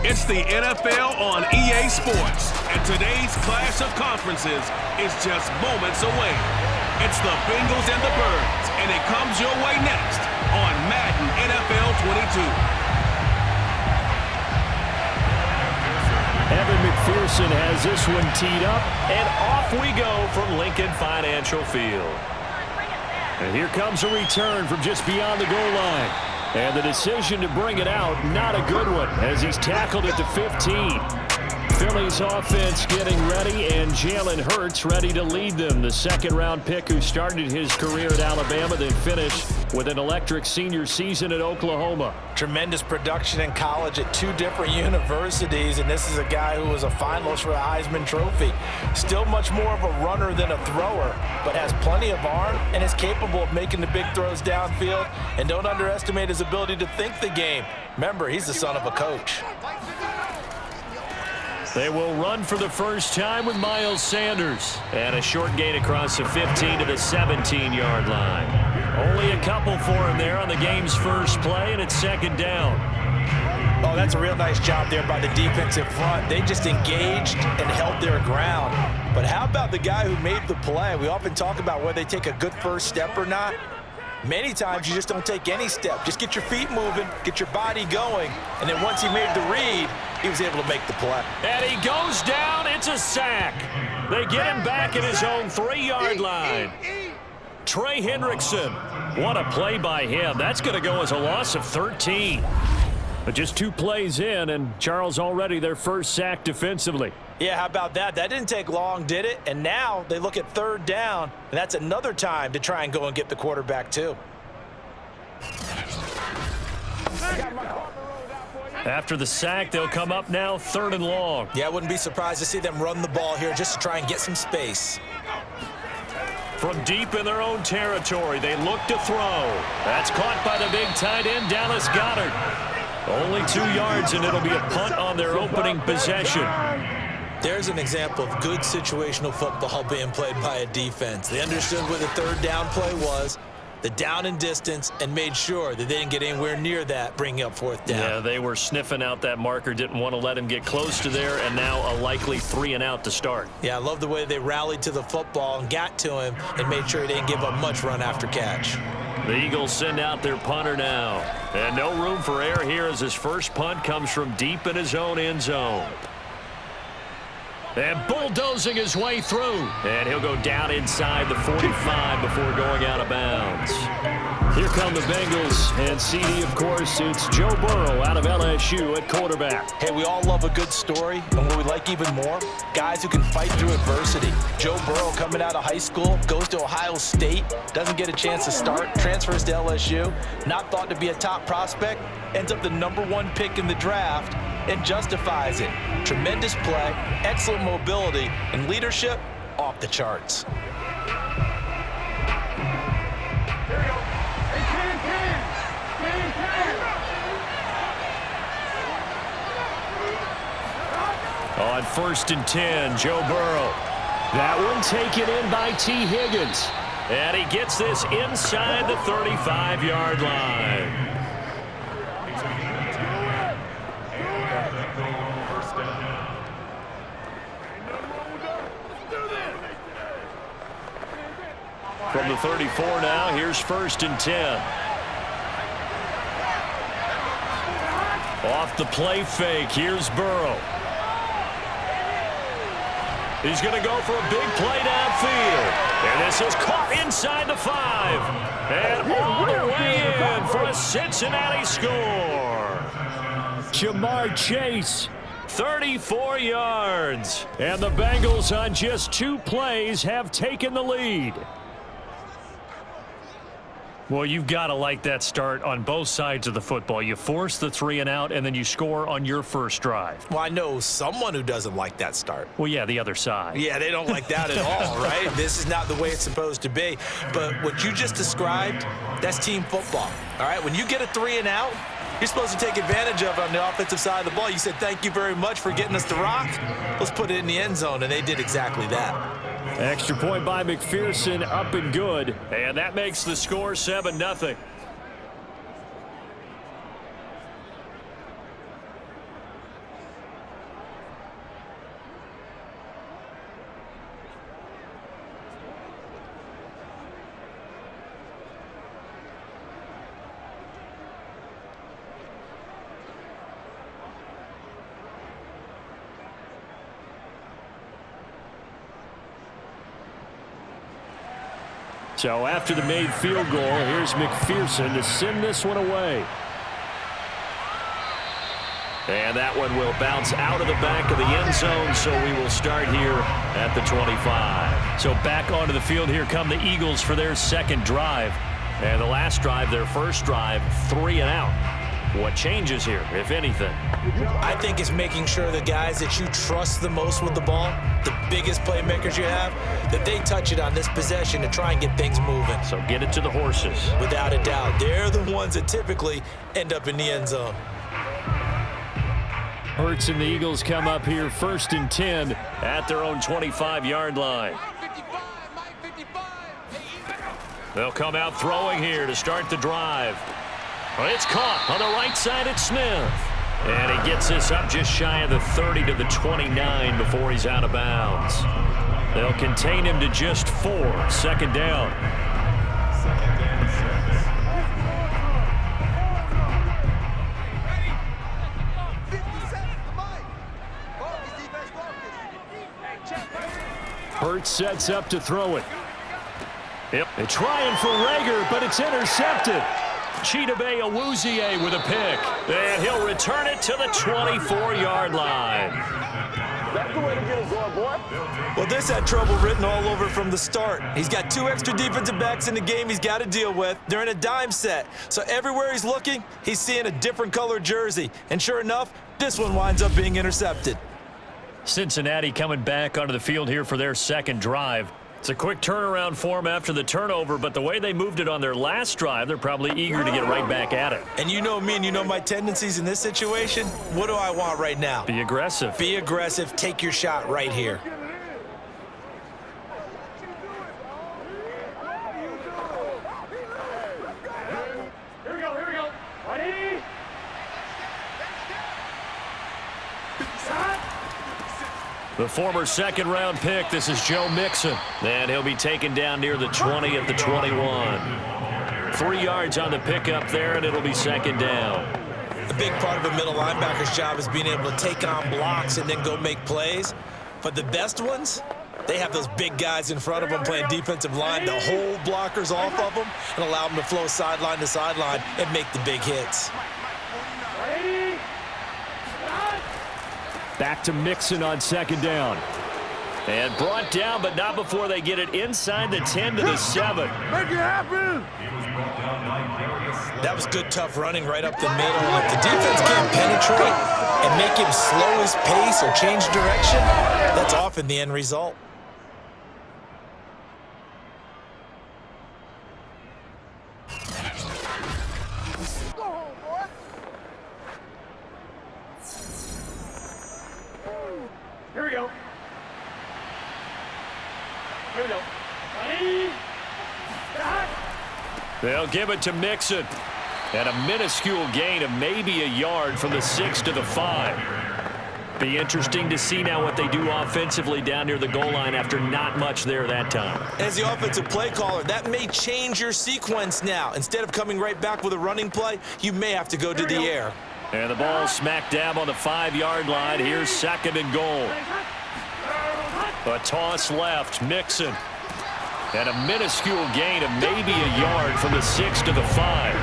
It's the NFL on EA Sports, and today's clash of conferences is just moments away. It's the Bengals and the Birds, and it comes your way next on Madden NFL 22. Evan McPherson has this one teed up, and off we go from Lincoln Financial Field. And here comes a return from just beyond the goal line. And the decision to bring it out, not a good one, as he's tackled at the 15. Philly's offense getting ready, and Jalen Hurts ready to lead them. The second-round pick who started his career at Alabama, then finished with an electric senior season at Oklahoma. Tremendous production in college at two different universities, and this is a guy who was a finalist for the Heisman Trophy. Still much more of a runner than a thrower, but has plenty of arm and is capable of making the big throws downfield. And don't underestimate his ability to think the game. Remember, he's the son of a coach. They will run for the first time with Miles Sanders. And a short gain across the 15 to the 17-yard line. Only a couple for him there on the game's first play, and it's second down. Oh, that's a real nice job there by the defensive front. They just engaged and held their ground. But how about the guy who made the play? We often talk about whether they take a good first step or not. Many times you just don't take any step. Just get your feet moving, get your body going, and then once he made the read, he was able to make the play. And he goes down. It's a sack. They get him back at his own 3-yard line. Trey Hendrickson. What a play by him. That's going to go as a loss of 13. But just 2 plays in, and Charles already their first sack defensively. Yeah, how about that? That didn't take long, did it? And now they look at third down, and that's another time to try and go and get the quarterback too. After the sack, they'll come up now 3rd and long. Yeah, I wouldn't be surprised to see them run the ball here just to try and get some space. From deep in their own territory, they look to throw. That's caught by the big tight end, Dallas Goedert. Only 2 yards, and it'll be a punt on their opening possession. There's an example of good situational football being played by a defense. They understood where the third down play was, the down and distance, and made sure that they didn't get anywhere near that, bringing up 4th down. Yeah, they were sniffing out that marker, didn't want to let him get close to there, and now a likely 3 and out to start. Yeah, I love the way they rallied to the football and got to him and made sure he didn't give up much run after catch. The Eagles send out their punter now. And no room for error here as his first punt comes from deep in his own end zone. And bulldozing his way through. And he'll go down inside the 45 before going out of bounds. Here come the Bengals. And CD, of course, it's Joe Burrow out of LSU at quarterback. Hey, we all love a good story. And what we like even more, guys who can fight through adversity. Joe Burrow coming out of high school, goes to Ohio State, doesn't get a chance to start, transfers to LSU, not thought to be a top prospect, ends up the #1 pick in the draft, and justifies it. Tremendous play, excellent mobility, and leadership off the charts. On 1st and 10, Joe Burrow. That one taken in by T. Higgins. And he gets this inside the 35-yard line. From the 34 now, here's 1st and 10. Off the play fake, here's Burrow. He's going to go for a big play downfield. And this is caught inside the 5. And all the way in for a Cincinnati score. Jamar Chase, 34 yards. And the Bengals on just 2 plays have taken the lead. Well, you've got to like that start on both sides of the football. You force the 3 and out, and then you score on your first drive. Well, I know someone who doesn't like that start. Well, yeah, the other side. Yeah, they don't like that at all, right? This is not the way it's supposed to be. But what you just described, that's team football, all right? When you get a 3 and out, you're supposed to take advantage of it on the offensive side of the ball. You said, thank you very much for getting us the rock. Let's put it in the end zone, and they did exactly that. Extra point by McPherson, up and good. And that makes the score 7-0. So after the made field goal, here's McPherson to send this one away. And that one will bounce out of the back of the end zone, so we will start here at the 25. So back onto the field, here come the Eagles for their second drive. And the last drive, their first drive, 3 and out. What changes here, if anything? I think it's making sure the guys that you trust the most with the ball, the biggest playmakers you have, that they touch it on this possession to try and get things moving. So get it to the horses. Without a doubt. They're the ones that typically end up in the end zone. Hurts and the Eagles come up here 1st and 10 at their own 25-yard line. They'll come out throwing here to start the drive. Well, it's caught on the right side at Smith. And he gets this up just shy of the 30 to the 29 before he's out of bounds. They'll contain him to just 4. 2nd down. Hurts sets up to throw it. Yep. They're trying for Rager, but it's intercepted. Chidobe Awuzie with a pick. And he'll return it to the 24-yard line. That's the way to get it going, boy. Well, this had trouble written all over from the start. He's got 2 extra defensive backs in the game he's got to deal with. They're in a dime set. So everywhere he's looking, he's seeing a different color jersey. And sure enough, this one winds up being intercepted. Cincinnati coming back onto the field here for their second drive. It's a quick turnaround for them after the turnover, but the way they moved it on their last drive, they're probably eager to get right back at it. And you know me and you know my tendencies in this situation. What do I want right now? Be aggressive. Be aggressive. Take your shot right here. Here we go. Ready? The former second-round pick, this is Joe Mixon. And he'll be taken down near the 20 at the 21. 3 yards on the pickup there, and it'll be 2nd down. The big part of a middle linebacker's job is being able to take on blocks and then go make plays. But the best ones, they have those big guys in front of them playing defensive line to hold blockers off of them and allow them to flow sideline to sideline and make the big hits. Back to Mixon on 2nd down. And brought down, but not before they get it inside the 10 to the 7. Make it happen! That was good, tough running right up the middle. If the defense can't penetrate and make him slow his pace or change direction, that's often the end result. Here we go. Ready? They'll give it to Mixon. And a minuscule gain of maybe a yard from the 6 to the 5. Be interesting to see now what they do offensively down near the goal line after not much there that time. As the offensive play caller, that may change your sequence now. Instead of coming right back with a running play, you may have to go to the air. And the ball smack dab on the 5-yard line. Here's 2nd and goal. A toss left, Mixon. And a minuscule gain of maybe a yard from the 6 to the 5.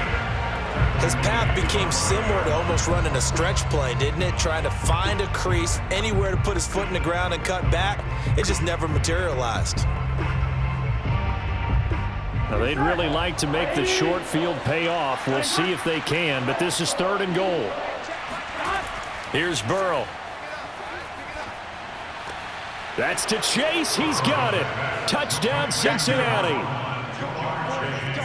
His path became similar to almost running a stretch play, didn't it? Trying to find a crease, anywhere to put his foot in the ground and cut back. It just never materialized. Now they'd really like to make the short field pay off. We'll see if they can, but this is 3rd and goal. Here's Burrow. That's to Chase. He's got it. Touchdown, Cincinnati.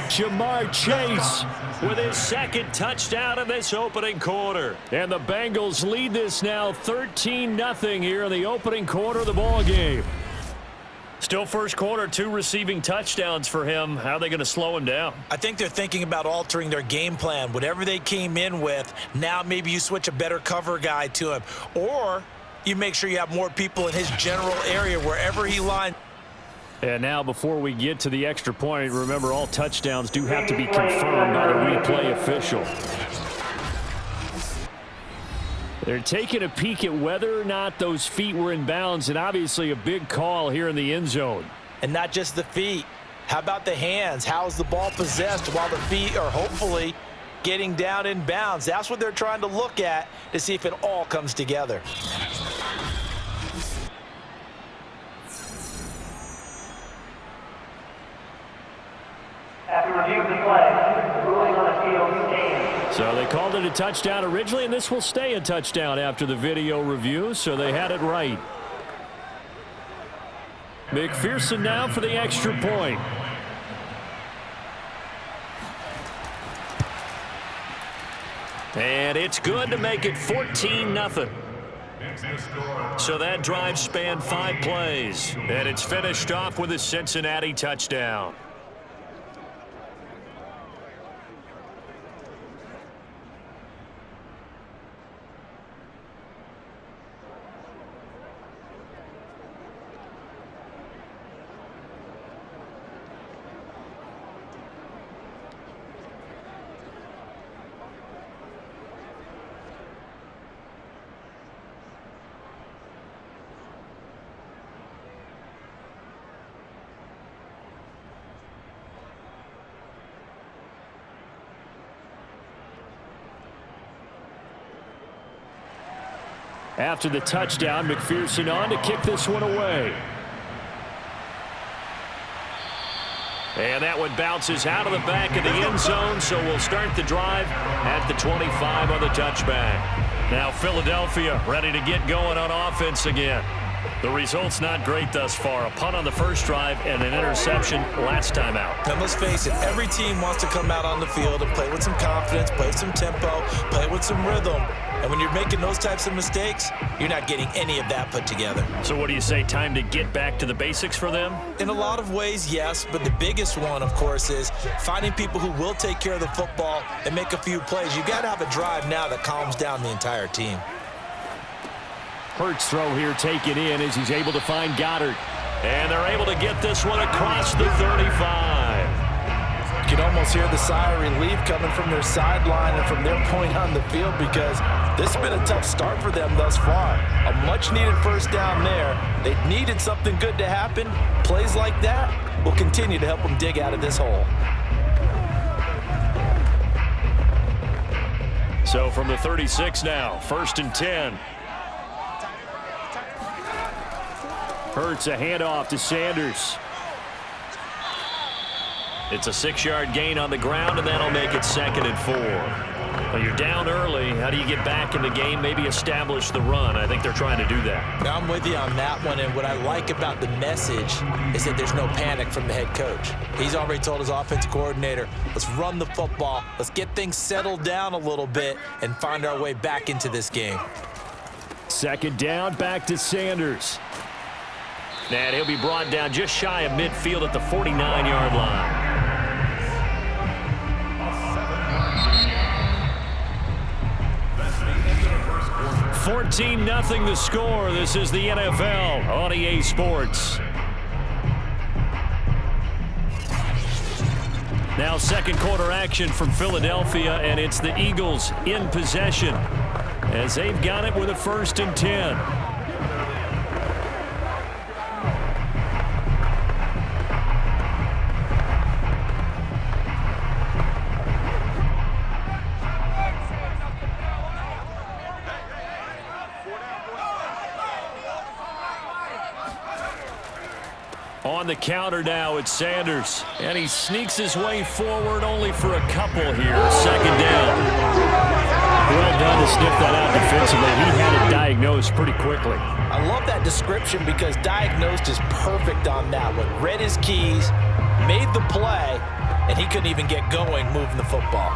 Jamar Chase with his 2nd touchdown in this opening quarter. And the Bengals lead this now 13-0 here in the opening quarter of the ball game. Still first quarter, 2 receiving touchdowns for him. How are they going to slow him down? I think they're thinking about altering their game plan. Whatever they came in with, now maybe you switch a better cover guy to him. Or you make sure you have more people in his general area wherever he lines. And now before we get to the extra point, remember all touchdowns do have to be confirmed by the replay official. They're taking a peek at whether or not those feet were in bounds, and obviously a big call here in the end zone. And not just the feet. How about the hands? How's the ball possessed while the feet are hopefully getting down in bounds? That's what they're trying to look at to see if it all comes together. After review of the play, the ruling on the field stands. So they called it a touchdown originally, and this will stay a touchdown after the video review, so they had it right. McPherson now for the extra point. And it's good to make it 14-0. So that drive spanned 5 plays, and it's finished off with a Cincinnati touchdown. After the touchdown, McPherson on to kick this one away. And that one bounces out of the back of the end zone, so we'll start the drive at the 25 on the touchback. Now Philadelphia ready to get going on offense again. The result's not great thus far. A punt on the first drive and an interception last time out. And let's face it, every team wants to come out on the field and play with some confidence, play with some tempo, play with some rhythm. And when you're making those types of mistakes, you're not getting any of that put together. So what do you say, time to get back to the basics for them? In a lot of ways, yes, but the biggest one, of course, is finding people who will take care of the football and make a few plays. You got to have a drive now that calms down the entire team. Hurts throw here taken in as he's able to find Goddard. And they're able to get this one across the 35. You can almost hear the sigh of relief coming from their sideline and from their point on the field because this has been a tough start for them thus far. A much-needed first down there. They needed something good to happen. Plays like that will continue to help them dig out of this hole. So from the 36 now, 1st and 10. Hurts a handoff to Sanders. It's a 6-yard gain on the ground, and that'll make it 2nd and 4. Well, you're down early. How do you get back in the game, maybe establish the run? I think they're trying to do that. Now I'm with you on that one, and what I like about the message is that there's no panic from the head coach. He's already told his offensive coordinator, let's run the football, let's get things settled down a little bit and find our way back into this game. 2nd down, back to Sanders. And he'll be brought down just shy of midfield at the 49-yard line. 14-0 the score. This is the NFL on EA Sports. Now 2nd quarter action from Philadelphia, and it's the Eagles in possession as they've got it with a 1st and 10. On the counter now, it's Sanders. And he sneaks his way forward only for a couple here. 2nd down. Well done to sniff that out defensively. He had it diagnosed pretty quickly. I love that description because diagnosed is perfect on that one. Read his keys, made the play, and he couldn't even get going moving the football.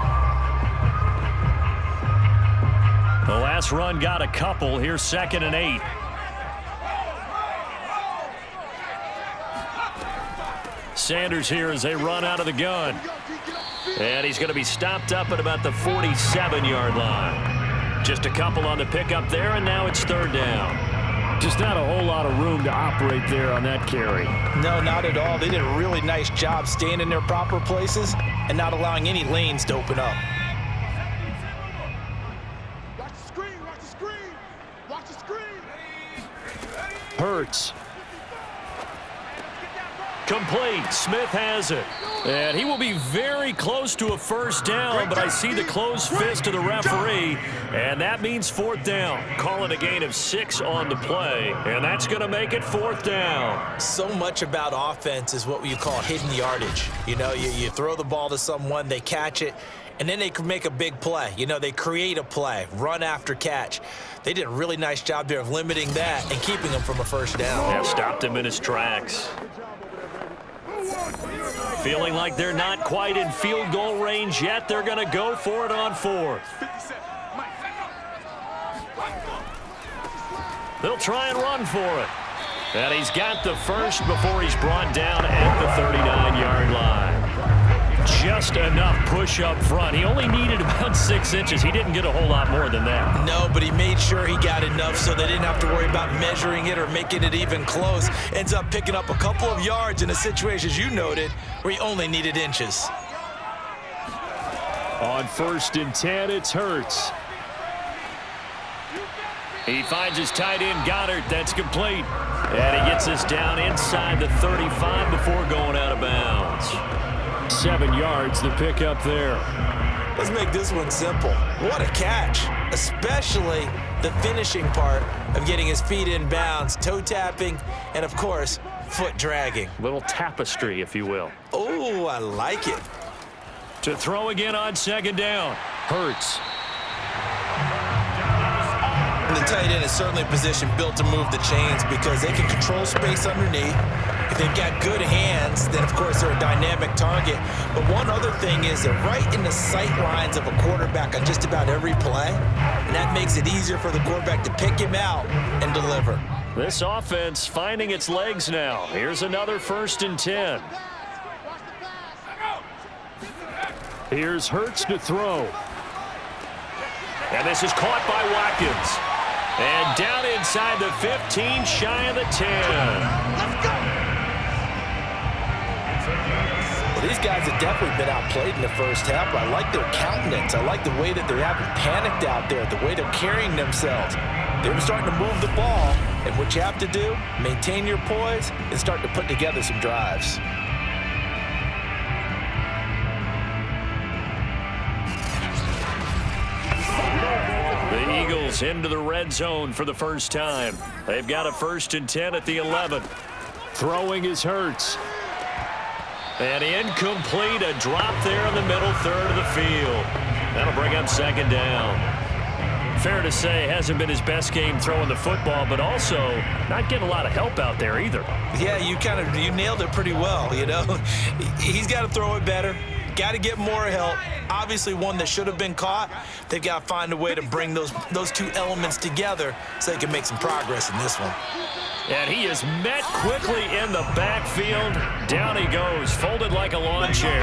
The last run got a couple. Here's 2nd and 8. Sanders here as they run out of the gun. And he's going to be stopped up at about the 47-yard line. Just a couple on the pickup there, and now it's 3rd down. Just not a whole lot of room to operate there on that carry. No, not at all. They did a really nice job staying in their proper places and not allowing any lanes to open up. Watch the screen, watch the screen, watch the screen. Hurts. Complete. Smith has it. And he will be very close to a first down, but I see the closed fist of the referee, and that means fourth down. Call it a gain of 6 on the play, and that's going to make it fourth down. So much about offense is what you call hidden yardage. You know, you throw the ball to someone, they catch it, and then they can make a big play. You know, they create a play, run after catch. They did a really nice job there of limiting that and keeping him from a first down. Yeah, stopped him in his tracks. Feeling like they're not quite in field goal range yet. They're going to go for it on fourth. They'll try and run for it. And he's got the first before he's brought down at the 39-yard line. Just enough push up front. He only needed about 6 inches. He didn't get a whole lot more than that. No, but he made sure he got enough so they didn't have to worry about measuring it or making it even close. Ends up picking up a couple of yards in a situation, as you noted, where he only needed inches. On 1st and 10, it's Hurts. He finds his tight end, Goddard. That's complete. And he gets this down inside the 35 before going out of bounds. 7 yards, the pickup there. Let's make this one simple. What a catch, especially the finishing part of getting his feet in bounds, toe tapping, and, of course, foot dragging. Little tapestry, if you will. Oh, I like it. To throw again on 2nd down. Hurts. And the tight end is certainly a position built to move the chains because they can control space underneath. If they've got good hands, then, of course, they're a dynamic target. But one other thing is they're right in the sight lines of a quarterback on just about every play, and that makes it easier for the quarterback to pick him out and deliver. This offense finding its legs now. Here's another 1st and 10. Here's Hurts to throw. And this is caught by Watkins. And down inside the 15, shy of the 10. Let's go. Well, these guys have definitely been outplayed in the first half, but I like their countenance. I like the way that they haven't panicked out there, the way they're carrying themselves. They're starting to move the ball, and what you have to do, maintain your poise and start to put together some drives. The Eagles into the red zone for the first time. They've got a 1st and 10 at the 11. Throwing is Hurts. And incomplete, a drop there in the middle third of the field. That'll bring up 2nd down. Fair to say, hasn't been his best game throwing the football, but also not getting a lot of help out there either. Yeah, you nailed it pretty well, you know. He's got to throw it better. Got to get more help. Obviously one that should have been caught. They've got to find a way to bring those two elements together so they can make some progress in this one. And he is met quickly in the backfield. Down he goes, folded like a lawn chair.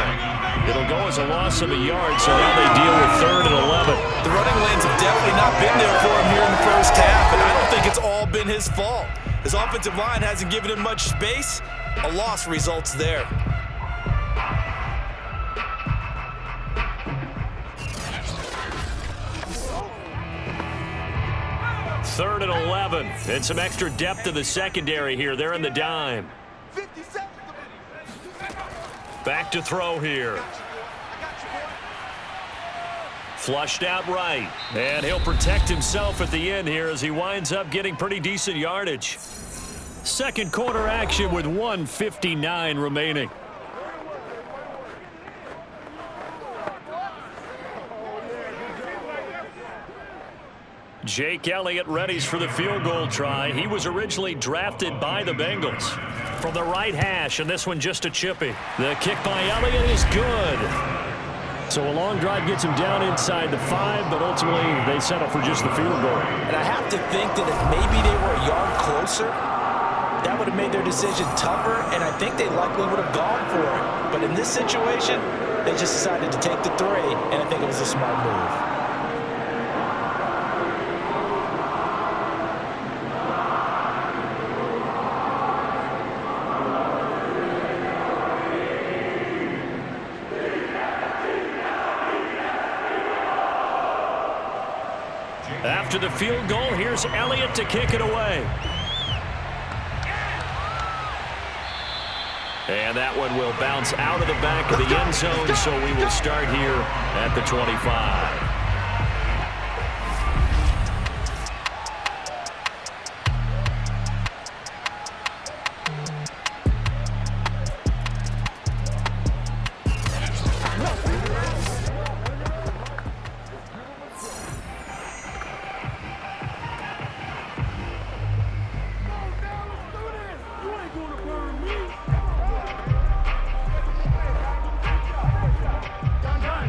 It'll go as a loss of a yard, so now they deal with 3rd and 11. The running lanes have definitely not been there for him here in the first half, and I don't think it's all been his fault. His offensive line hasn't given him much space. A loss results there. 3rd and 11. And some extra depth to the secondary here. They're in the dime. 57. Back to throw here. Flushed out right. And he'll protect himself at the end here as he winds up getting pretty decent yardage. Second quarter action with 1:59 remaining. Jake Elliott readies for the field goal try. He was originally drafted by the Bengals. From the right hash, and this one just a chippy. The kick by Elliott is good. So a long drive gets him down inside the 5, but ultimately they settle for just the field goal. And I have to think that if maybe they were a yard closer, that would have made their decision tougher, and I think they likely would have gone for it. But in this situation, they just decided to take the 3, and I think it was a smart move. After the field goal, here's Elliott to kick it away. And that one will bounce out of the back of the end zone, so we will start here at the 25.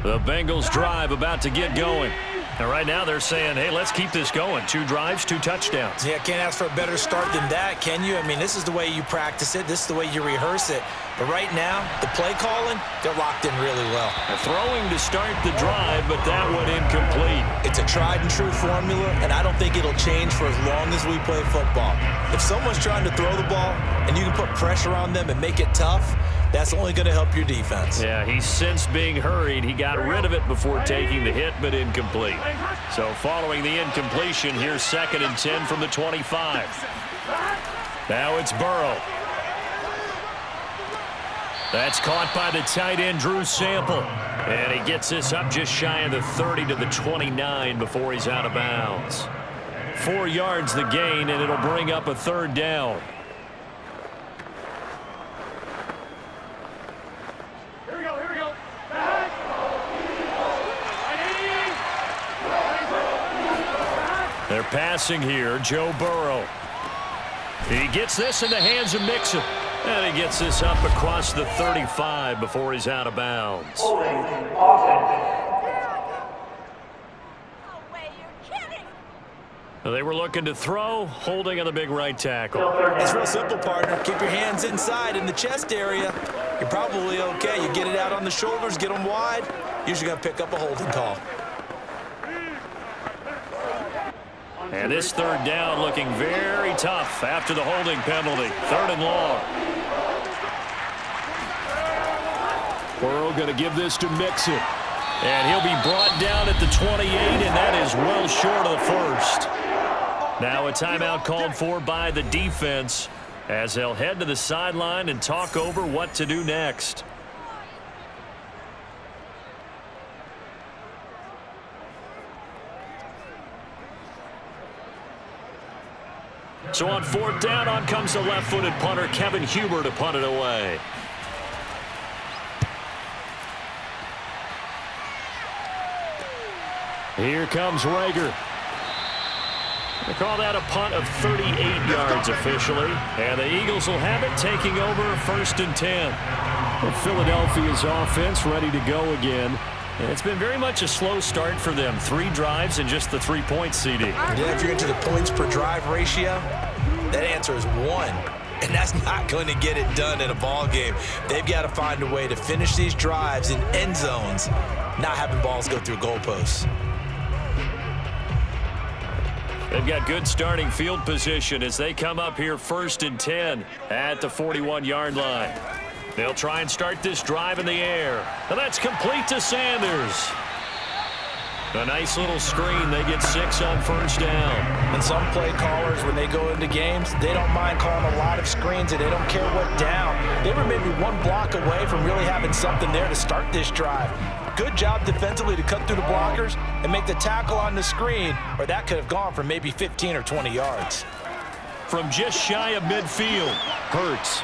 The Bengals drive about to get going. And right now they're saying, hey, let's keep this going. 2 drives, 2 touchdowns. Yeah, can't ask for a better start than that, can you? I mean, this is the way you practice it. This is the way you rehearse it. But right now, the play calling, they're locked in really well. They're throwing to start the drive, but that one incomplete. It's a tried and true formula, and I don't think it'll change for as long as we play football. If someone's trying to throw the ball and you can put pressure on them and make it tough, that's only going to help your defense. Yeah, he's since being hurried. He got rid of it before taking the hit, but incomplete. So following the incompletion, here's 2nd and 10 from the 25. Now it's Burrow. That's caught by the tight end, Drew Sample. And he gets this up just shy of the 30 to the 29 before he's out of bounds. 4 yards the gain, and it'll bring up a 3rd down. They're passing here, Joe Burrow. He gets this in the hands of Mixon. And he gets this up across the 35 before he's out of bounds. Holding offense. They were looking to throw, holding on the big right tackle. It's real simple, partner. Keep your hands inside in the chest area. You're probably okay. You get it out on the shoulders, get them wide. Usually going to pick up a holding call. And this 3rd down looking very tough after the holding penalty. 3rd and long. Burrow going to give this to Mixon. And he'll be brought down at the 28, and that is well short of the 1st. Now a timeout called for by the defense as they'll head to the sideline and talk over what to do next. So on 4th down, on comes the left-footed punter, Kevin Huber, to punt it away. Here comes Rager. They call that a punt of 38 yards officially. And the Eagles will have it, taking over 1st and 10. Well, Philadelphia's offense ready to go again. And it's been very much a slow start for them. 3 drives and just the 3 points, CD. Yeah, if you're into the points per drive ratio, that answer is 1. And that's not going to get it done in a ball game. They've got to find a way to finish these drives in end zones, not having balls go through goalposts. They've got good starting field position as they come up here 1st and 10 at the 41-yard line. They'll try and start this drive in the air. And that's complete to Sanders. A nice little screen. They get 6 on 1st down. And some play callers, when they go into games, they don't mind calling a lot of screens, and they don't care what down. They were maybe 1 block away from really having something there to start this drive. Good job defensively to cut through the blockers and make the tackle on the screen, or that could have gone for maybe 15 or 20 yards. From just shy of midfield, Hurts.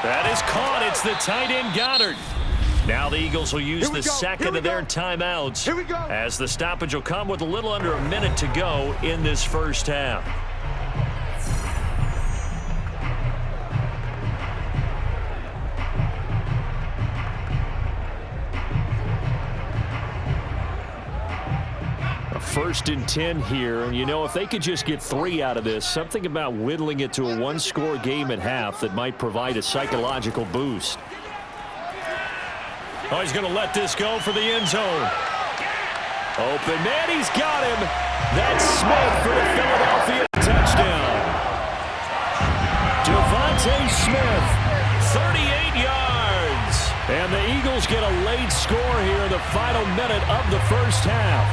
That is caught. It's the tight end, Goddard. Now the Eagles will use the 2nd of their timeouts as the stoppage will come with a little under a minute to go in this 1st half. A 1st and 10 here, and you know, if they could just get 3 out of this, something about whittling it to a 1-score game at half that might provide a psychological boost. Oh, he's going to let this go for the end zone. Open man, he's got him. That's Smith for the Philadelphia touchdown. Devontae Smith, 38 yards. And the Eagles get a late score here in the final minute of the 1st half.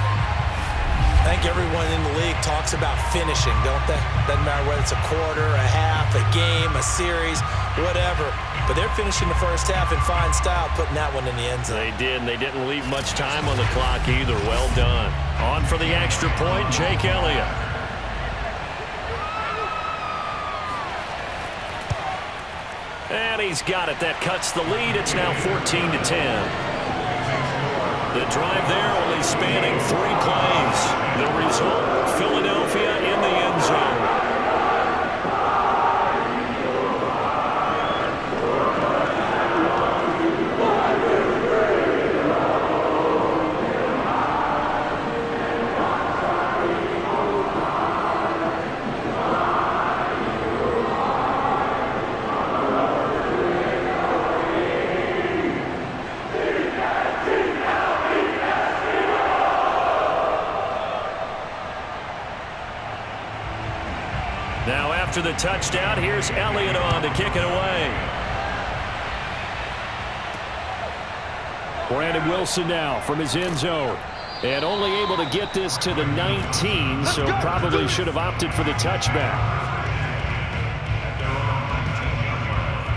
I think everyone in the league talks about finishing, don't they? Doesn't matter whether it's a quarter, a half, a game, a series. whatever. But they're finishing the first half in fine style, putting that one in the end zone. They did, and they didn't leave much time on the clock either. Well done. On for the extra point, Jake Elliott. And he's got it. That cuts the lead. It's now 14-10. The drive there only spanning 3 plays. The result, Philadelphia in the end zone. Now after the touchdown, here's Elliott on to kick it away. Brandon Wilson now from his end zone. And only able to get this to the 19, so probably should have opted for the touchback.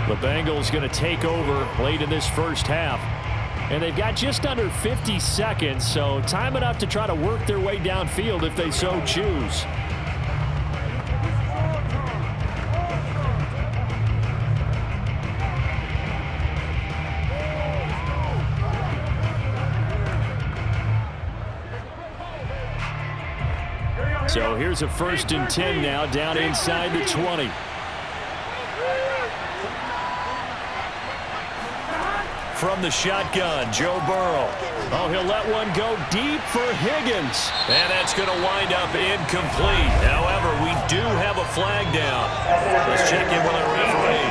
The Bengals going to take over late in this first half. And they've got just under 50 seconds, so time enough to try to work their way downfield if they so choose. So here's a 1st and 10 now, down inside the 20. From the shotgun, Joe Burrow. Oh, he'll let one go deep for Higgins. And that's going to wind up incomplete. However, we do have a flag down. Let's check in with our referee.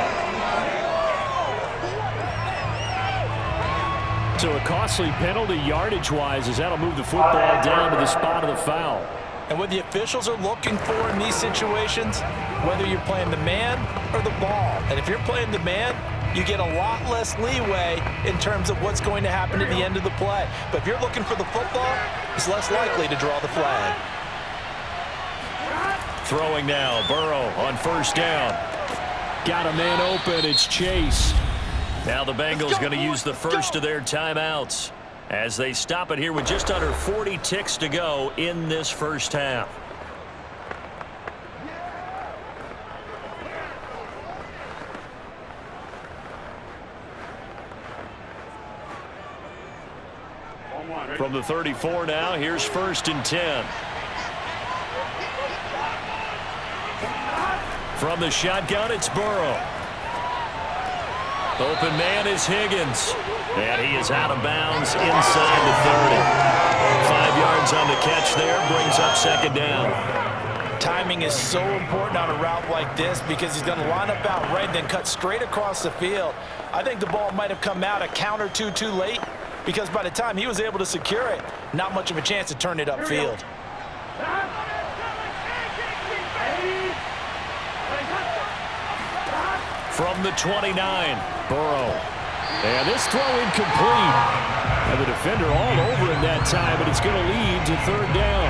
So a costly penalty yardage-wise, as that'll move the football down to the spot of the foul. And what the officials are looking for in these situations, whether you're playing the man or the ball. And if you're playing the man, you get a lot less leeway in terms of what's going to happen at the end of the play. But if you're looking for the football, it's less likely to draw the flag. Throwing now, Burrow on 1st down. Got a man open, it's Chase. Now the Bengals going to use the first of their timeouts as they stop it here with just under 40 ticks to go in this first half. From the 34 now, here's 1st and 10. From the shotgun, it's Burrow. Open man is Higgins. And he is out of bounds inside the 30. 5 yards on the catch there, brings up 2nd down. Timing is so important on a route like this because he's going to line up out right and then cut straight across the field. I think the ball might have come out a count or two too late because by the time he was able to secure it, not much of a chance to turn it upfield. From the 29, Burrow. And this throw incomplete. And the defender all over him that time, but it's going to lead to 3rd down.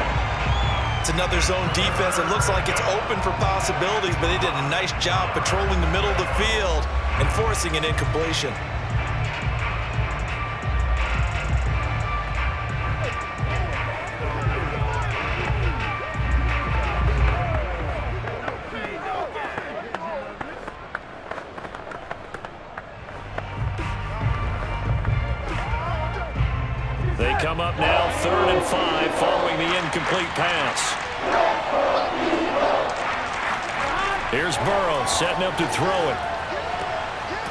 It's another zone defense. It looks like it's open for possibilities, but they did a nice job patrolling the middle of the field and forcing an incompletion. They come up now 3rd and 5 following the incomplete pass. Here's Burrow setting up to throw it.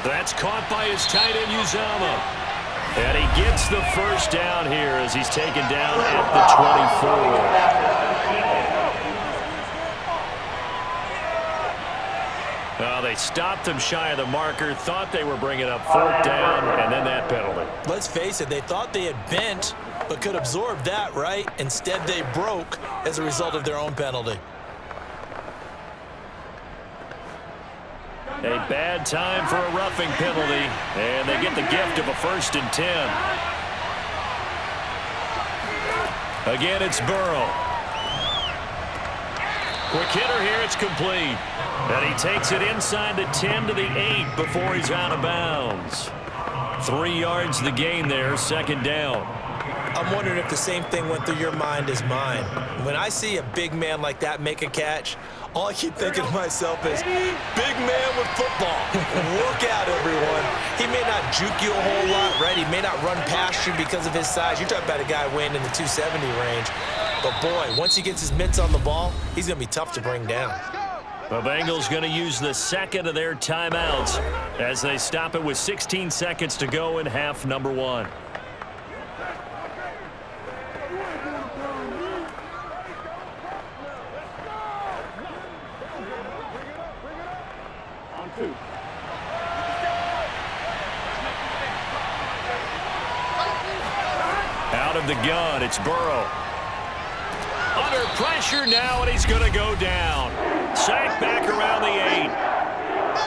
That's caught by his tight end Uzama. And he gets the 1st down here as he's taken down at the 24. They stopped him shy of the marker, thought they were bringing up 4th down, and then that penalty. Let's face it, they thought they had bent, but could absorb that, right? Instead, they broke as a result of their own penalty. A bad time for a roughing penalty, and they get the gift of a 1st and 10. Again, it's Burrow. Quick hitter here. It's complete. And he takes it inside the 10 to the 8 before he's out of bounds. 3 yards the gain there, second down. I'm wondering if the same thing went through your mind as mine. When I see a big man like that make a catch, all I keep thinking to myself is, big man with football. Look out, everyone. He may not juke you a whole lot, right? He may not run past you because of his size. You're talking about a guy weighing in the 270 range. But, boy, once he gets his mitts on the ball, he's going to be tough to bring down. The Bengals going to use the second of their timeouts as they stop it with 16 seconds to go in half number 1. Out of the gun, it's Burrow. Under pressure now, and he's going to go down. Sacked back around the 8.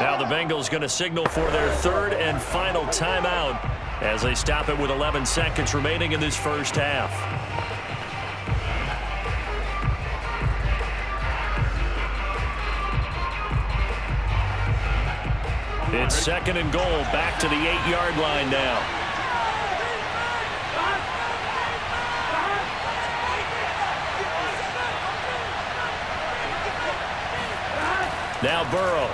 Now the Bengals going to signal for their third and final timeout as they stop it with 11 seconds remaining in this first half. It's second and goal, back to the 8-yard line now. Now Burrow.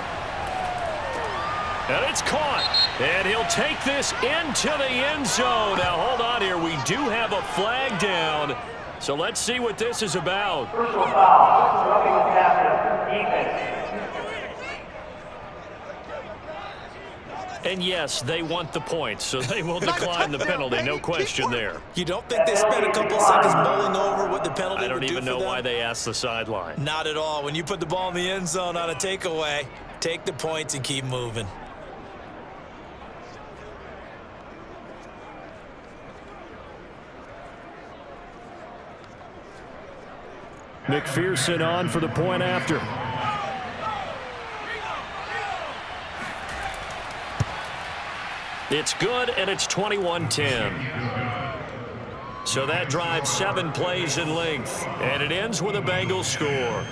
And it's caught. And he'll take this into the end zone. Now hold on here. We do have a flag down. So let's see what this is about. Personal foul. Roughing the passer. Defense. And yes, they want the points, so they will decline the penalty. No question there. You don't think they spent a couple seconds mulling over what the penalty I don't would do even for know them? why they asked the sideline. Not at all. When you put the ball in the end zone on a takeaway, take the points and keep moving. McPherson on for the point after. It's good, and it's 21-10. So that drives 7 plays in length, and it ends with a Bengals score.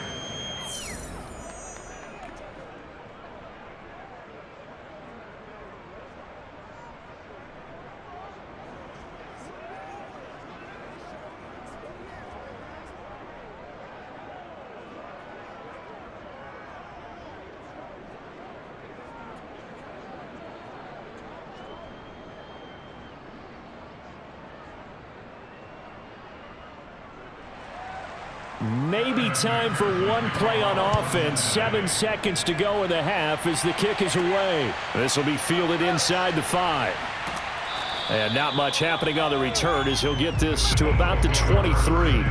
Maybe time for one play on offense. 7 seconds to go in the half as the kick is away. This will be fielded inside the 5. And not much happening on the return as he'll get this to about the 23.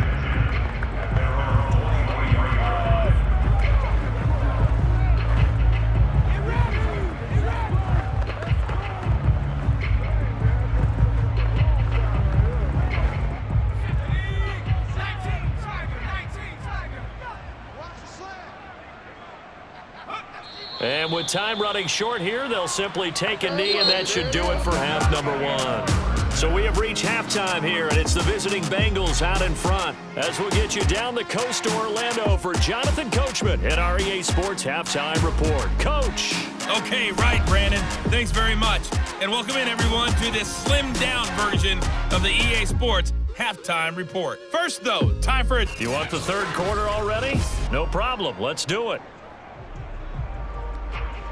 And with time running short here, they'll simply take a knee, and that should do it for half number 1. So we have reached halftime here, and it's the visiting Bengals out in front as we'll get you down the coast to Orlando for Jonathan Coachman at our EA Sports Halftime Report. Coach. Okay, right, Brandon. Thanks very much. And welcome in, everyone, to this slimmed-down version of the EA Sports Halftime Report. First, though, time for it. You want the third quarter already? No problem. Let's do it.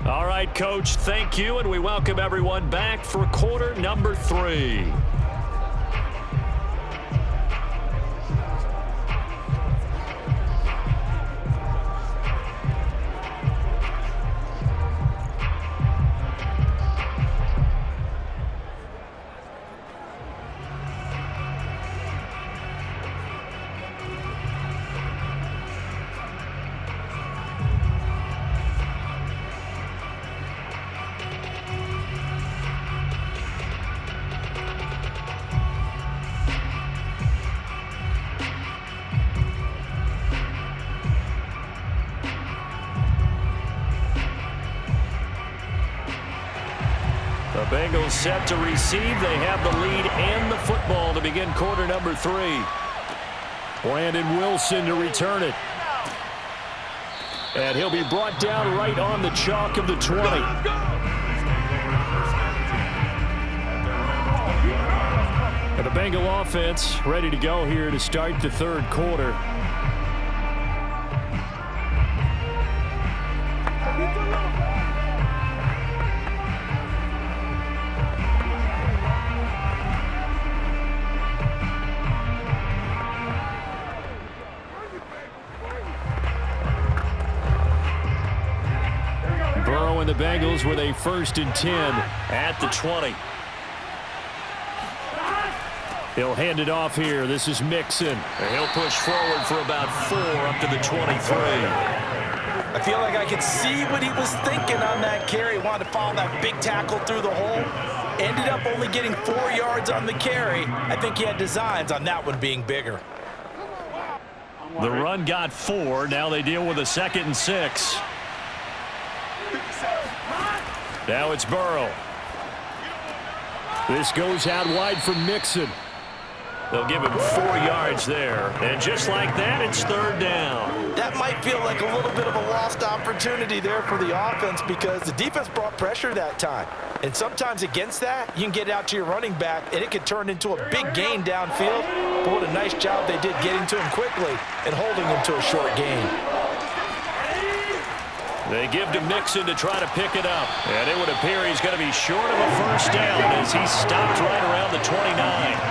All right, Coach, thank you, and we welcome everyone back for quarter number 3. The Bengals set to receive. They have the lead and the football to begin quarter number 3. Brandon Wilson to return it. And he'll be brought down right on the chalk of the 20. And the Bengal offense ready to go here to start the third quarter. And the Bengals with a 1st and 10 at the 20. He'll hand it off here. This is Mixon. And he'll push forward for about 4 up to the 23. I feel like I could see what he was thinking on that carry. Wanted to follow that big tackle through the hole. Ended up only getting 4 yards on the carry. I think he had designs on that one being bigger. The run got 4. Now they deal with a 2nd and 6. Now it's Burrow. This goes out wide for Mixon. They'll give him 4 yards there. And just like that, it's 3rd down. That might feel like a little bit of a lost opportunity there for the offense because the defense brought pressure that time. And sometimes against that, you can get out to your running back, and it could turn into a big gain downfield. But what a nice job they did getting to him quickly and holding him to a short gain. They give to Mixon to try to pick it up. And it would appear he's going to be short of a 1st down as he stopped right around the 29.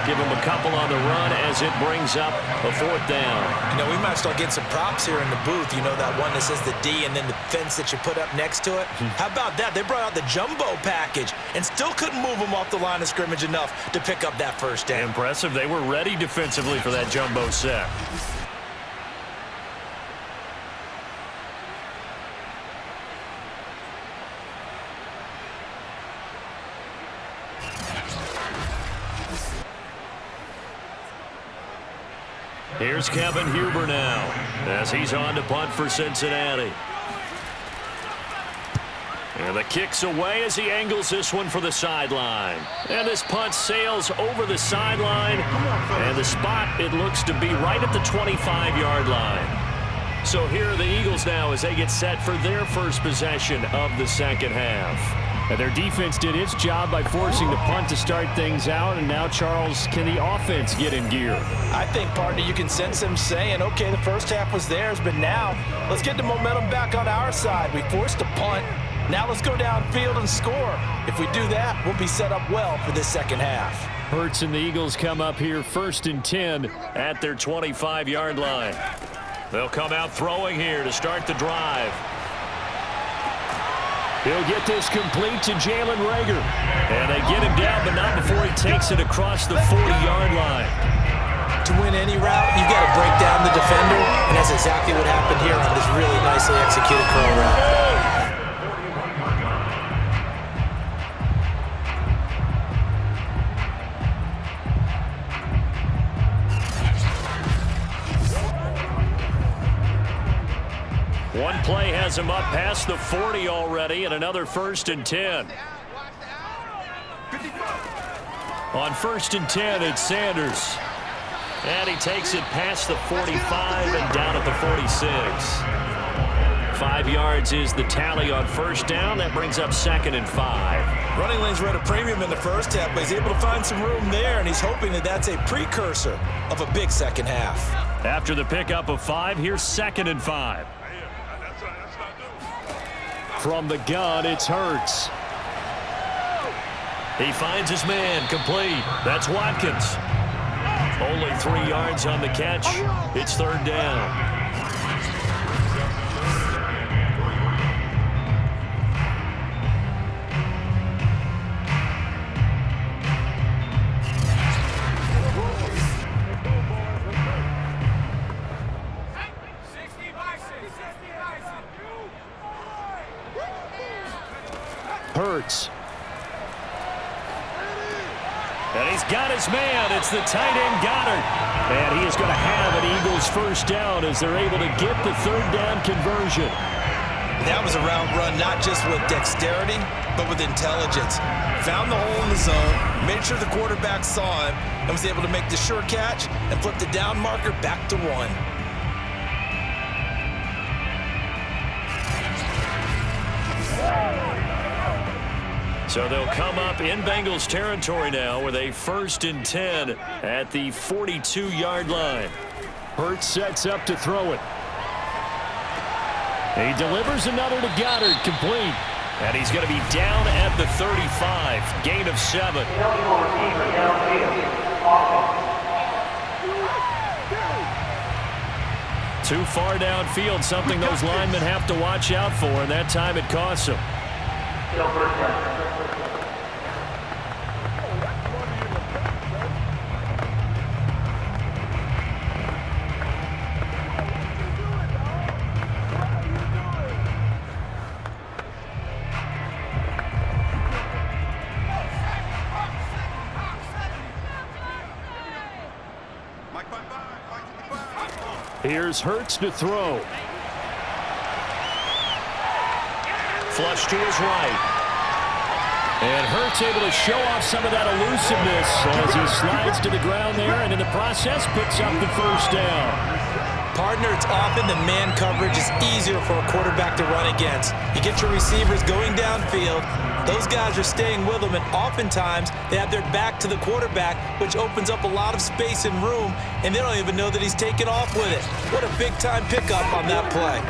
Give him a couple on the run as it brings up a 4th down. You know, we might start getting some props here in the booth. You know, that one that says the D and then the fence that you put up next to it? How about that? They brought out the jumbo package and still couldn't move him off the line of scrimmage enough to pick up that 1st down. Impressive. They were ready defensively for that jumbo set. Here's Kevin Huber now as he's on to punt for Cincinnati. And the kick's away as he angles this one for the sideline. And this punt sails over the sideline. And the spot, it looks to be right at the 25-yard line. So here are the Eagles now as they get set for their first possession of the 2nd half. And their defense did its job by forcing the punt to start things out. And now, Charles, can the offense get in gear? I think, partner, you can sense them saying, okay, the 1st half was theirs, but now let's get the momentum back on our side. We forced a punt. Now let's go downfield and score. If we do that, we'll be set up well for this 2nd half. Hurts and the Eagles come up here 1st and 10 at their 25-yard line. They'll come out throwing here to start the drive. He'll get this complete to Jalen Reagor. And they get him down, but not before he takes it across the 40-yard line. To win any route, you've got to break down the defender, and that's exactly what happened here on this really nicely executed curl route. One play has him up past the 40 already, and another 1st and 10. On 1st and 10, it's Sanders. And he takes it past the 45 and down at the 46. 5 yards is the tally on 1st down. That brings up 2nd and 5. Running lanes were at a premium in the 1st half, but he's able to find some room there, and he's hoping that that's a precursor of a big 2nd half. After the pickup of 5, here's 2nd and 5. From the gun, it's Hurts. He finds his man, complete. That's Watkins. Only 3 yards on the catch. It's 3rd down. Hurts. And he's got his man. It's the tight end Goddard. And he is going to have an Eagles 1st down as they're able to get the 3rd down conversion. That was a route run not just with dexterity, but with intelligence. Found the hole in the zone, made sure the quarterback saw him, and was able to make the sure catch and flip the down marker back to 1. So they'll come up in Bengals territory now with a 1st and 10 at the 42-yard line. Hurts sets up to throw it. He delivers another to Goddard, complete. And he's going to be down at the 35, gain of 7. Eligible receiver downfield. Offense. Too far downfield, something those linemen have to watch out for, and that time it costs them. Still first down. Here's Hurts to throw. Flush to his right. And Hurts able to show off some of that elusiveness as he slides to the ground there and in the process picks up the first down. Partner, it's often the man coverage is easier for a quarterback to run against. You get your receivers going downfield. Those guys are staying with them, and oftentimes they have their back to the quarterback, which opens up a lot of space and room, and they don't even know that he's taken off with it. What a big-time pickup on that play.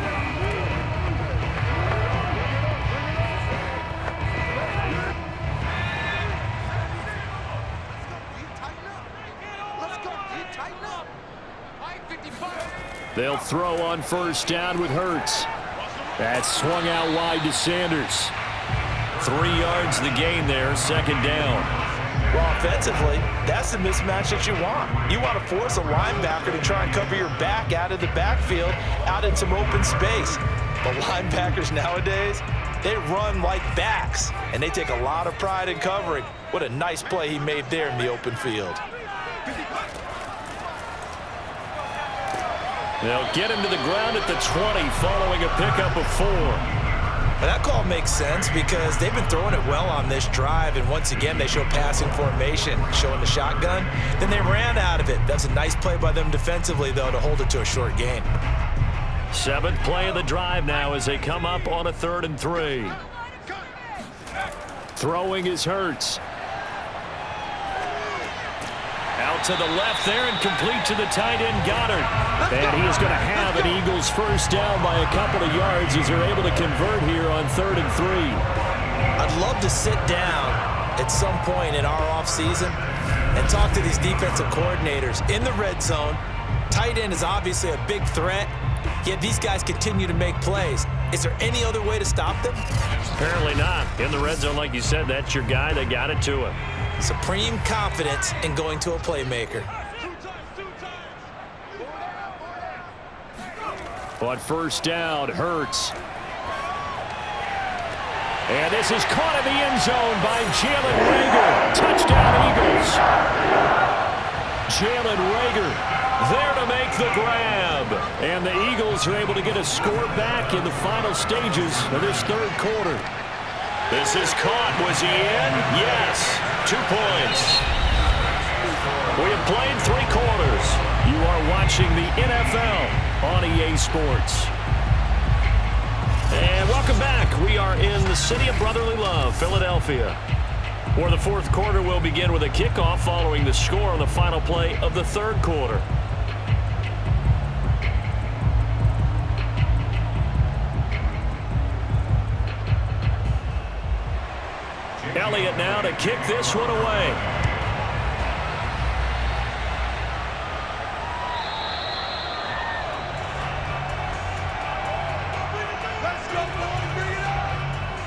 They'll throw on first down with Hurts. That swung out wide to Sanders. 3 yards the gain there, 2nd down. Well, offensively, that's the mismatch that you want. You want to force a linebacker to try and cover your back out of the backfield, out in some open space. But linebackers nowadays, they run like backs, and they take a lot of pride in covering. What a nice play he made there in the open field. They'll get him to the ground at the 20 following a pickup of 4. Now that call makes sense because they've been throwing it well on this drive, and once again they show passing formation, showing the shotgun. Then they ran out of it. That's a nice play by them defensively, though, to hold it to a short gain. 7th play of the drive now as they come up on a 3rd and 3. Throwing is Hurts. Out to the left there and complete to the tight end Goddard. And he is going to have an Eagles first down by a couple of yards as they're able to convert here on 3rd and 3. I'd love to sit down at some point in our offseason and talk to these defensive coordinators in the red zone. Tight end is obviously a big threat, yet these guys continue to make plays. Is there any other way to stop them? Apparently not. In the red zone, like you said, that's your guy. They got it to him. Supreme confidence in going to a playmaker. On first down, Hurts. And this is caught in the end zone by Jalen Reagor. Touchdown, Eagles. Jalen Reagor there to make the grab. And the Eagles are able to get a score back in the final stages of this 3rd quarter. This is caught. Was he in? Yes. 2 points. We have played 3 quarters. You are watching the NFL on EA Sports. And welcome back. We are in the city of brotherly love, Philadelphia, where the 4th quarter will begin with a kickoff following the score on the final play of the 3rd quarter. Elliott now to kick this one away.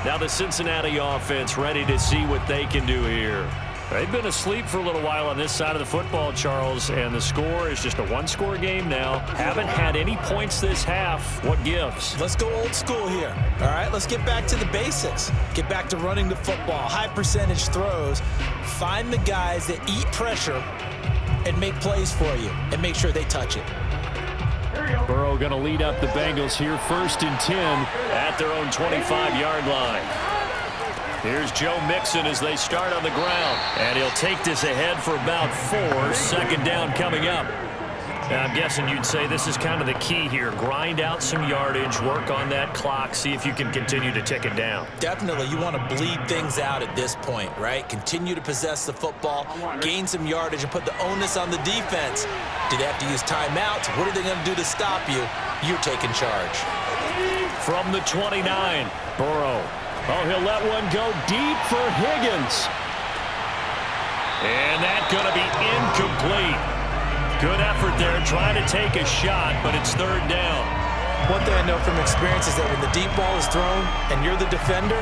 Now the Cincinnati offense ready to see what they can do here. They've been asleep for a little while on this side of the football, Charles, and the score is just a 1-score game now. Haven't had any points this half. What gives? Let's go old school here. All right, let's get back to the basics. Get back to running the football, high percentage throws. Find the guys that eat pressure and make plays for you and make sure they touch it. Burrow going to lead up the Bengals here, 1st and 10 at their own 25-yard line. Here's Joe Mixon as they start on the ground. And he'll take this ahead for about 4. 2nd down coming up. I'm guessing you'd say this is kind of the key here. Grind out some yardage, work on that clock, see if you can continue to tick it down. Definitely, you want to bleed things out at this point, right? Continue to possess the football, gain some yardage, and put the onus on the defense. Do they have to use timeouts? What are they going to do to stop you? You're taking charge. From the 29, Burrow. Oh, he'll let one go deep for Higgins. And that's going to be incomplete. Good effort there, trying to take a shot, but it's third down. One thing I know from experience is that when the deep ball is thrown and you're the defender,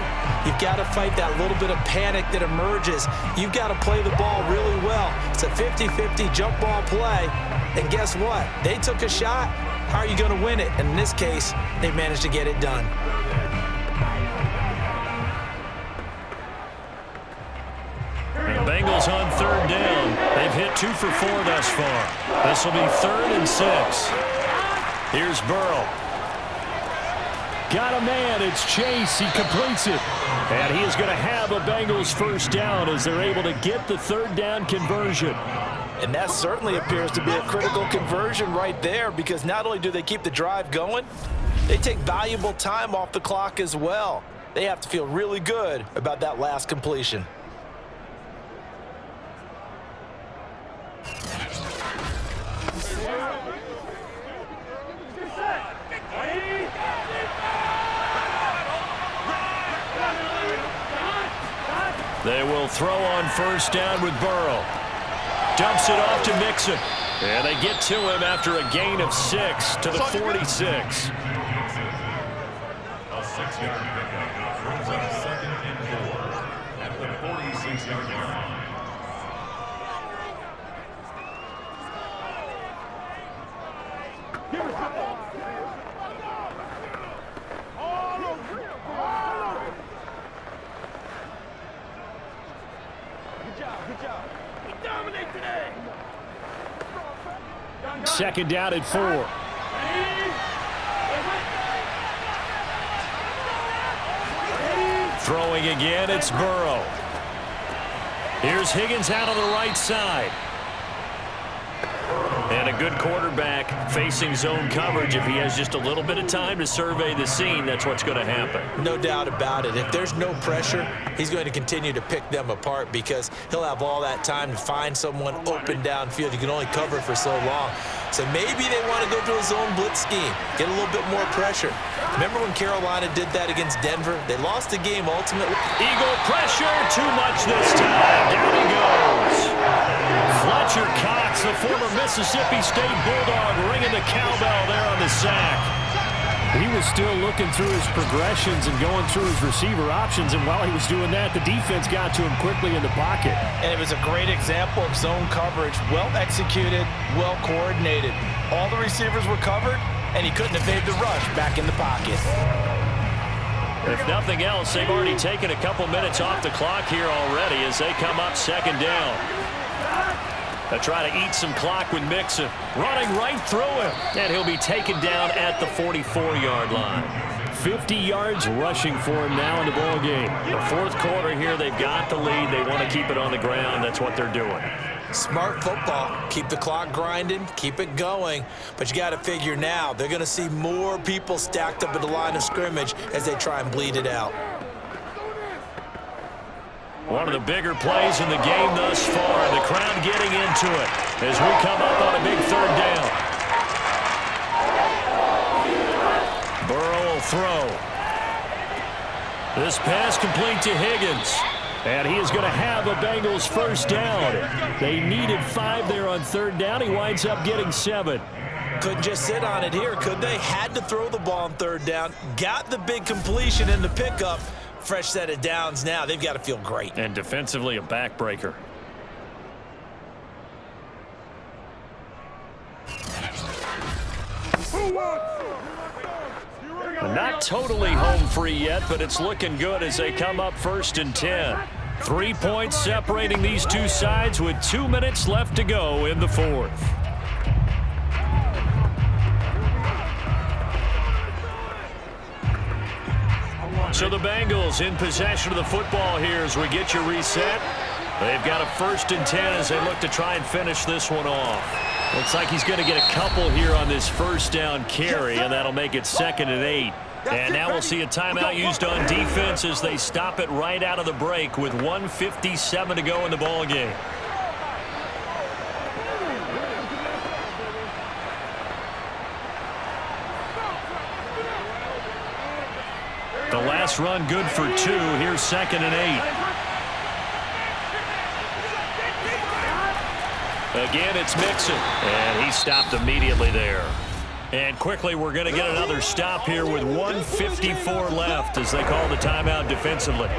you've got to fight that little bit of panic that emerges. You've got to play the ball really well. It's a 50-50 jump ball play, and guess what? They took a shot. How are you going to win it? And in this case, they managed to get it done. The Bengals on third down. They've hit 2 for 4 thus far. This will be 3rd and 6. Here's Burrow. Got a man. It's Chase. He completes it. And he is going to have a Bengals first down as they're able to get the third down conversion. And that certainly appears to be a critical conversion right there, because not only do they keep the drive going, they take valuable time off the clock as well. They have to feel really good about that last completion. They will throw on first down with Burrow. Dumps it off to Mixon. And they get to him after a gain of 6 to the 46. A 6-yard pickup brings up 2nd and 4 at the 46-yard line. Second down at 4. Throwing again, it's Burrow. Here's Higgins out on the right side. And a good quarterback facing zone coverage. If he has just a little bit of time to survey the scene, that's what's going to happen. No doubt about it. If there's no pressure, he's going to continue to pick them apart, because he'll have all that time to find someone open downfield. You can only cover for so long. So maybe they want to go to a zone blitz scheme, get a little bit more pressure. Remember when Carolina did that against Denver? They lost the game ultimately. Eagle pressure, too much this time. Down he goes. Fletcher Cox, the former Mississippi State Bulldog, ringing the cowbell there on the sack. He was still looking through his progressions and going through his receiver options, and while he was doing that, the defense got to him quickly in the pocket. And it was a great example of zone coverage, well executed, well coordinated. All the receivers were covered, and he couldn't evade the rush back in the pocket. If nothing else, they've already taken a couple minutes off the clock here already as they come up second down. They try to eat some clock with Mixon. Running right through him. And he'll be taken down at the 44-yard line. 50 yards rushing for him now in the ball game. The fourth quarter here, they've got the lead. They want to keep it on the ground. That's what they're doing. Smart football. Keep the clock grinding. Keep it going. But you got to figure now, they're going to see more people stacked up at the line of scrimmage as they try and bleed it out. One of the bigger plays in the game thus far. The crowd getting into it as we come up on a big third down. Burrow will throw. This pass complete to Higgins. And he is going to have a Bengals first down. They needed 5 there on third down. He winds up getting 7. Couldn't just sit on it here, could they? Had to throw the ball on third down. Got the big completion in the pickup. Fresh set of downs now. They've got to feel great. And defensively, a backbreaker. Not totally home free yet, but it's looking good as they come up first and 10. 3 points separating these two sides with 2 minutes left to go in the fourth. So the Bengals in possession of the football here as we get you reset. They've got a first and 10 as they look to try and finish this one off. Looks like he's going to get a couple here on this first down carry, and that'll make it 2nd and 8. And now we'll see a timeout used on defense as they stop it right out of the break with 1:57 to go in the ball game. The last run good for 2. Here's 2nd and 8. Again, it's Mixon. And he stopped immediately there. And quickly, we're going to get another stop here with 1:54 left as they call the timeout defensively.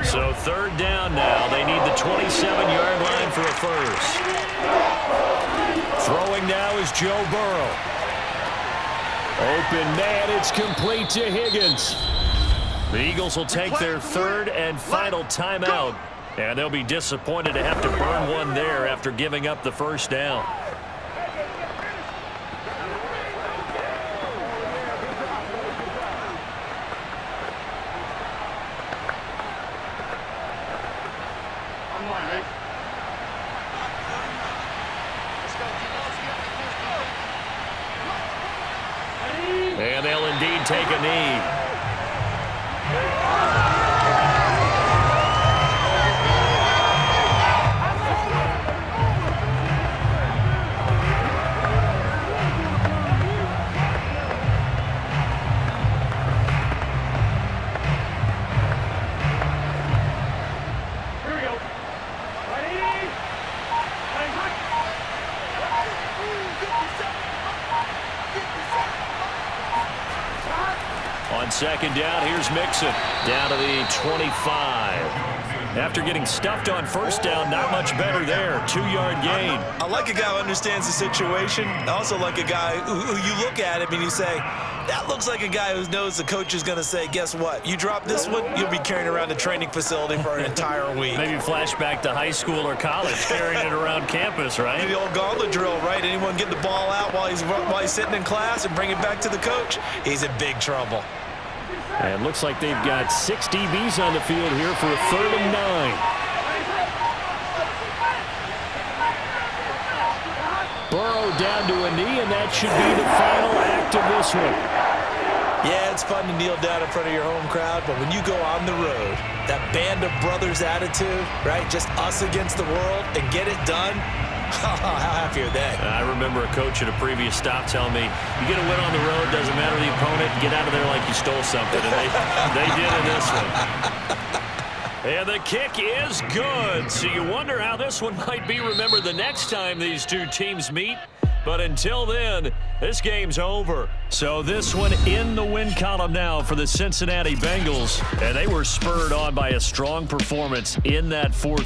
So 3rd down now. They need the 27-yard line for a first. Throwing now is Joe Burrow. Open man, it's complete to Higgins. The Eagles will take their 3rd and final timeout, and they'll be disappointed to have to burn one there after giving up the first down. And they'll indeed take a knee. On 2nd down, here's Mixon down to the 25. After getting stuffed on 1st down, not much better there. 2-yard gain. I like a guy who understands the situation. I also like a guy who you look at him and you say, that looks like a guy who knows the coach is going to say, guess what? You drop this one, you'll be carrying around the training facility for an entire week. Maybe flashback to high school or college, carrying it around campus, right? The old gauntlet drill, right? Anyone get the ball out while he's sitting in class and bring it back to the coach, he's in big trouble. And looks like they've got 6 DBs on the field here for a 3rd and 9. Burrow down to a knee, and that should be the final act of this one. Yeah, it's fun to kneel down in front of your home crowd, but when you go on the road, that band of brothers attitude, right? Just us against the world and get it done. How happy are they? I remember a coach at a previous stop telling me, you get a win on the road, doesn't matter the opponent, get out of there like you stole something. And they did in this one. And the kick is good. So you wonder how this one might be remembered the next time these two teams meet. But until then, this game's over. So this one in the win column now for the Cincinnati Bengals. And they were spurred on by a strong performance in that 4th